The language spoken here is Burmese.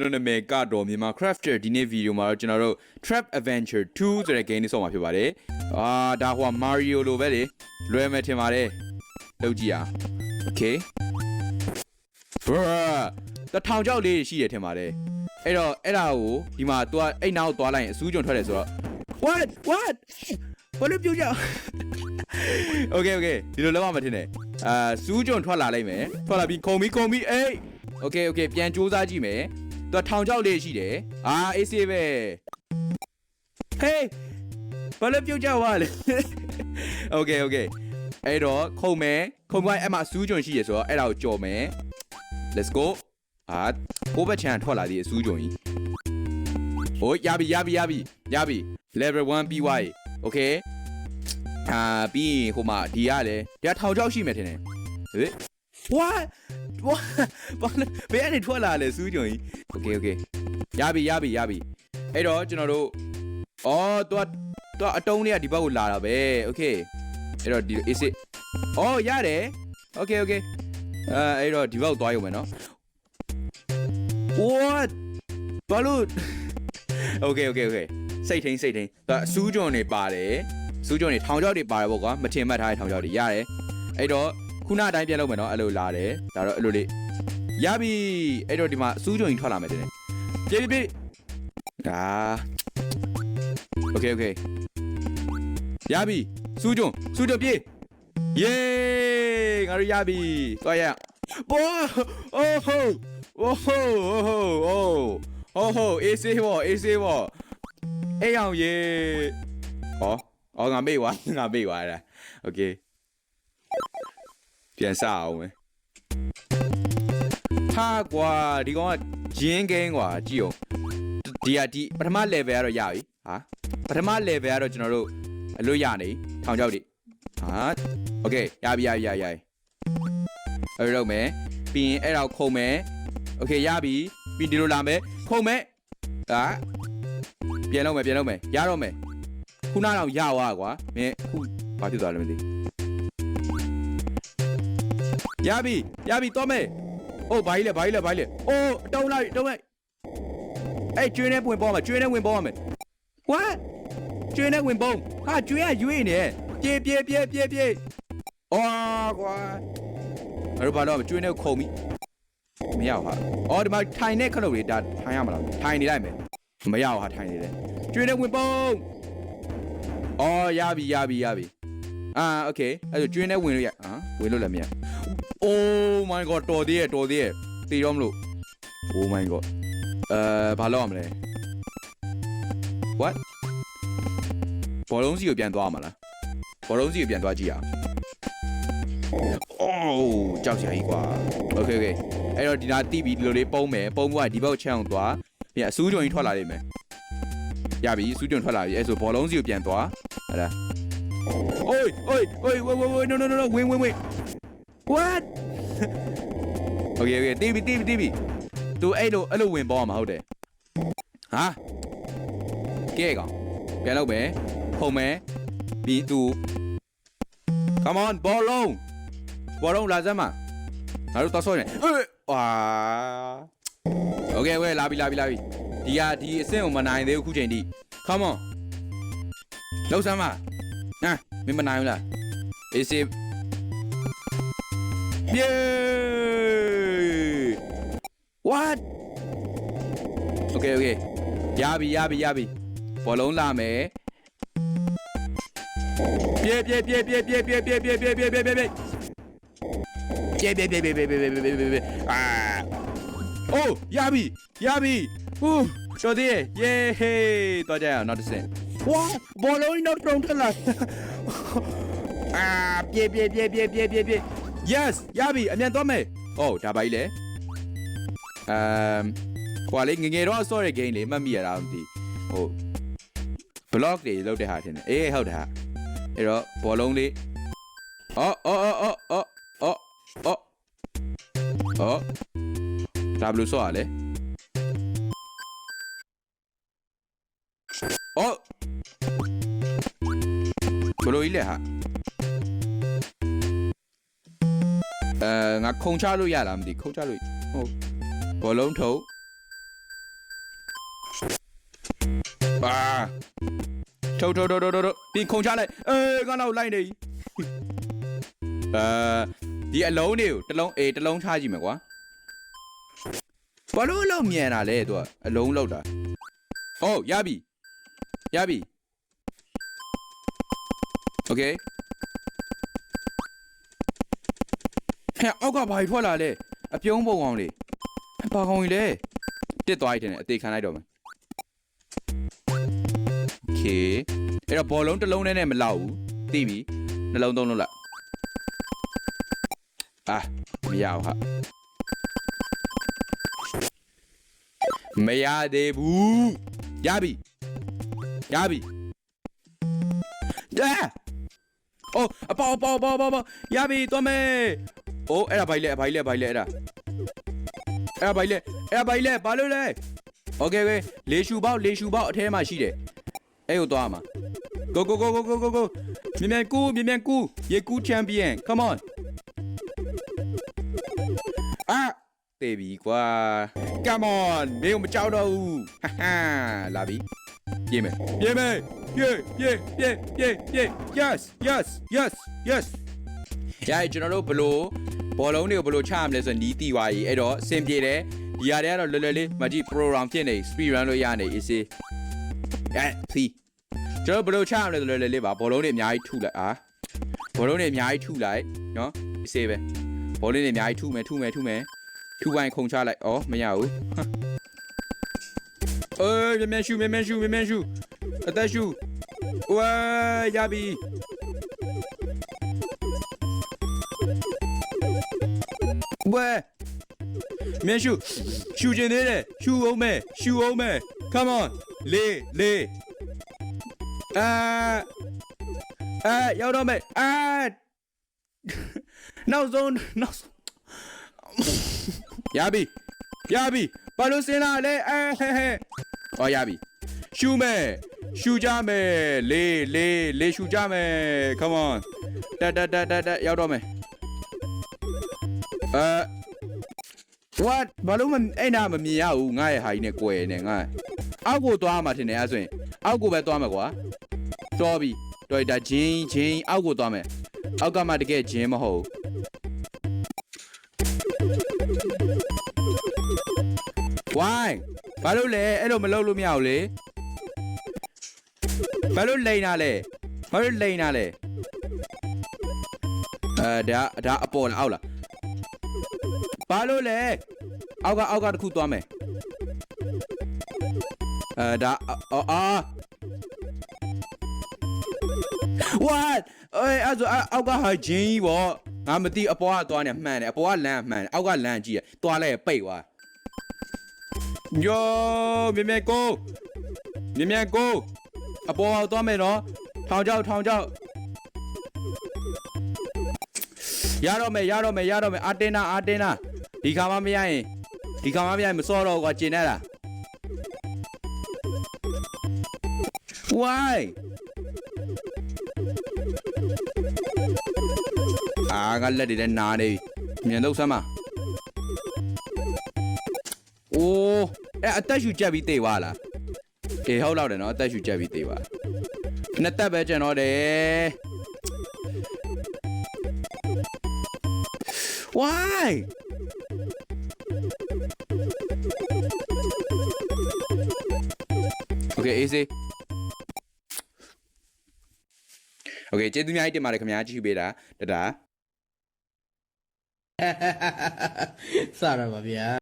ကျွန်တော်နာမည်ကတော့မြန်မာ crafter ဒီနေ့ဗီဒီယိုမှာတော့ကျွန်တော်တို့ Trap Adventure 2ဆိုတဲ့ game လေးဆော့မှာဖြစ်ပါတယ်ဒါဟို Mario လိုပဲလေလွယ်မယ်ထင်ပါတယ်လုပ်ကြည့်အောင် Okay တထောင်ကြောက်လေးရှိရထင်ပါတယ်အဲ့တော့အဲ့ဒါကိုဒီမှာ तू အဲ့နောက်သွားလိုက်ရင်အစူးကျွန်ထွက်တယ်ဆိုတော့ what ဘာလို့ပြောကြ Okay ဒီလိုလောက်မှမထင်နဲ့စူးကျွန်ထွက်လာလိုက်မယ်ထွက်လာပြီးခုံပြီးအေး Okay ပြန်စူးစမ်းကြည့်မယ်သူထောင်ချောက်လေးရှိတယ်အေးစေးပဲ Hey ဘာလို့ပြုတ်ကြွားလဲ Okay အဲ့တော့ခုံပိုင်းအဲ့မှာစူးကျွန်ရှိရဆိုတော့အဲ့ဒါကိုကြော်မယ် Let's go ကိုဘက်ချန်ထွက်လာသေးတယ်စူးကျွန်ကြီးဟိုရပြီ level 1 ပြီးွား Okay ပြီးဟိုမှာဒီရလေဒီထောင်ချောက်ရှိမယ်ထင်တယ်ဟေး What ဘယ်ကနေထွက်လာလဲစူးကျွန်ကြီး Okay ရပြီအဲ့တော့ကျွန်တော်တို့သူအတုံးလေးကဒီဘက်ကိုလာတာပဲ Okay အဲ့တော့ဒီ is it ရတယ် Okay အဲ့တော့ဒီဘက်ကိုသွားရုံပဲเนาะ What ဘာလို့ Okay စိတ်ထိန်သူစူးကျွန်တွေပါတယ်စူးကျွန်တွေထောင်ချောက်တွေပါတယ်ပေါ့ကွာမထင်မှတ်ထားတဲ့ထောင်ချောက်တွေရတယ်အဲ့တော့ခုနအတိုင်းပြန်လုပ်မယ်เนาะအဲ့လိုလာတယ်ဒါတော့အဲ့လိုလေးရပြီအဲ့တော့ဒီမှာစူးကျွန်ကြီးထွက်လာမယ်တဲ့ပြေးOkay ရပြီစူးကျွန်ပြေး Yay ငါတို့ရပြီသွားရဘောအေးစေးဘောအေးအောင်ရေငါမေ့သွားတာ Okay ပြန်စအောင်မယ်ဟာကွာဒီကောင်ကဂျင်းဂိမ်းကွာကြည့်အောင်ဒီပထမ level ကတော့ရပြီပထမ level ကတော့ကျွန်တော်တို့အလို့ရနေထောင်ချောက်တွေOkay ရပြီအဲ့တော့မယ်ပြီးရင်အဲ့တော့ခုံမယ် Okay ရပြီပြီးဒီလိုလာမယ်ခုံမယ်ပြန်လုပ်မယ်ရတော့မယ်ခုနတော့ရသွားကွာမင်းခုဘာဖြစ်သွားလဲမသိရပြီတော့မယ်ဘာကြီးလဲတုံးလိုက်အဲ့ကျွေးနေဝင်ပေါ်မှာWhat ကျွေးနေဝင်ပေါ်ကျွေးရရွေးနေပြေးကွာအဲ့တော့ဘာလို့ကျွေးနေခုံပြီးမရဘူးဒီမှာထိုင်နေခလုတ်လေးဒါထိုင်ရမလားထိုင်နေလိုက်မယ်မရဘူးထိုင်နေတယ်ကျွေးနေဝင်ပေါ်ရပြီ Okay အဲ့တော့ကျွေးနေဝင်လို့ရဝင်လို့လည်းမရOh my god တော်သေးရဲ့တည်ရောမလို့ Oh my god ဘာလုပ်ရမလဲ What ဘောလုံးစီကိုပြန်သွားမှာလားဘောလုံးစီကိုပြန်သွားကြည့်အောင်ကြောက်စရာကြီးကွာ Okay အဲ့တော့ဒီနာတိပြီးဒီလိုလေးပုံးမယ်ပုံးကဒီဘက်ချမ်းအောင်သွားပြန်အစူးကြုံကြီးထွက်လာလိမ့်မယ်ရပြီအစူးကြုံထွက်လာပြီအဲ့ဆိုဘောလုံးစီကိုပြန်သွားဟဲ့လားNo win What Okay တီးပြီသူအဲ့လိုဝင်ပေါ်မှာဟုတ်တယ်ကဲကောင်ပြန်လုပ်မယ်ဖုံမယ်ပြီးသူ Come on ဘောလုံးလာစမ်းမငါတို့တော့ဆောနေOkay လာပြီဒီအဆင့်ကိုမနိုင်သေးဘူးခုချိန်ထိ Come on လောက်စမ်းမမင်းမနိုင်ဘူးလားအေးစေးWhat Okay ရပြီဘောလုံးလာမယ်ပြေးရပြီရပြီတော်သေးရဲ့ Yay တော့ကြရအောင်နောက်တစ်ဆင့်ဘောလုံးနောက်တုံးထက်လာပြေး Yes ရပြီအမြန်သွားမယ်ဒါပါကြီးလေခွာလေးငယ်တော့ဆော့တဲ့ game လေးမှတ်မိရတာမသိblock တွေလောက်တဲ့ဟာထင်တယ်အေးဟုတ်တယ်ဟာအဲ့တော့ဘောလုံးလေးဒါဘလို့ဆော့ရလဲဘလို့ကြီးလဲဟာငါခုံချလို့ရလားမသိခုံချလို့ဘောလုံးထုတ် ထုတ်ပြီးခုံချလိုက်ကတော့လိုက်နေဒီအလုံးတွေကိုတစ်လုံးထားကြည့်မယ်ကွာဘာလို့လောက်မြန်တာလဲသူကအလုံးလောက်တာဟုတ်ရပြီโอเคဟဲ့အောက်ကဘာထွက်လာလဲအပြုံးပုံကောင်လေးဘာကောင်ကြီးလဲတစ်သွားလိုက်တယ်အသေးခံလိုက်တော့မယ်โอเคအဲ့တော့ဘောလုံးတစ်လုံးနဲ့မလောက်ဘူးသိပြီနှလုံးသုံးလုံးလိုက်မရဘူးဟာမရသေးဘူးရပြီအိုးအပေါရပြီသွားမယ်အိုးအဲ့ဒါဘိုင်လဲအဲ့ဒါဘိုင်လဲဘာလို့လဲโอเคလေရှူပေါက်အထဲမှာရှိတယ်အဲ့ကိုသွားမှာ goမြန်ကူရေကူးချန်ပီယံ come on တေးပြီကွာ come on မင်းမကြောက်တော့ဘူးဟာလာပြီပြေးမယ်ပြေး yes ရကျွန်တော်တို့ဘလို့ဘောလုံးတွေကိုဘလို့ချရမလဲဆိုနီးတီပါကြီးအဲ့တော့အဆင်ပြေတယ်ဒီຢာတွေကတော့လွယ်လွယ်လေးမကြည့် program ဖြစ်နေ speed run လို့ရနေ easy စီကျွန်တော်ဘလို့ချရမလဲဆိုလွယ်လွယ်လေးပါဘောလုံးတွေအများကြီးထုလိုက်ဘောလုံးတွေအများကြီးထုလိုက်နော် easy ပဲဘောလုံးတွေအများကြီးထုမယ်ထုပိုင်းခုံချလိုက်မရဘူးမြန်ရှူအသက်ရှူဝါရပြီဝဲမြန်ရှူကျင်သေးတယ်ရှူအောင်မယ် come on လေရောက်တော့မယ်နောက်ဆုံးရပြီဘာလို့စင်းလာလဲရပြီရှူကြမယ်လေရှူကြမယ် come on တက်ရောက်တော့မယ် what ဘာလို့အဲ့နာမမြင်ရဘူးငါရဲ့ဟာကြီးနဲ့ကွယ်နေငါအောက်ကိုသွားမှာထင်တယ်အဲ့ဆိုရင်အောက်ကိုပဲသွားမှာကွာတော်ပြီတော်ဒါဂျင်းအောက်ကိုသွားမယ်အောက်ကမှတကယ်ဂျင်းမဟုတ်why ဘာလို့လဲအဲ့လိုမလုပ်လို့မရဘူးလေဘာလို့လိန်တာလဲဒါအပေါ်လားအောက်လားဘာလို့လဲအောက်ကတခုသွားမယ်ဒါwhat အဲ့ဆိုအောက်ကဟာဂျင်းကြီးပေါ့ငါမသိအပေါ်ကသွားနေမှန်တယ်အပေါ်ကလမ်းမှန်တယ်အောက်ကလမ်းကြည့်ရသွားလိုက်ပိတ်သွားyo မြန်ကိုအပေါ်အောင်သွားမယ်နော်ထောင်ချောက်ရတော့မယ်အာတင်းနာဒီခါမှမရရင်မစောတော့ကွာကျင်နေတာ why ငါလက်တွေလည်းနာနေမြန်တော့ဆမ်းမအိုးအသက်ရှူကြက်ပြီးတေးသွားလားဟုတ်တော့တယ်နော်အသက်ရှူကြက်ပြီးတေးသွားနှစ်သက်ပဲကျန်တော့တယ် why okay easy okay ကျေးဇူးအများကြီးတင်ပါတယ်ခင်ဗျာကြည့်ပေးတာတဒါစရပါဗျာ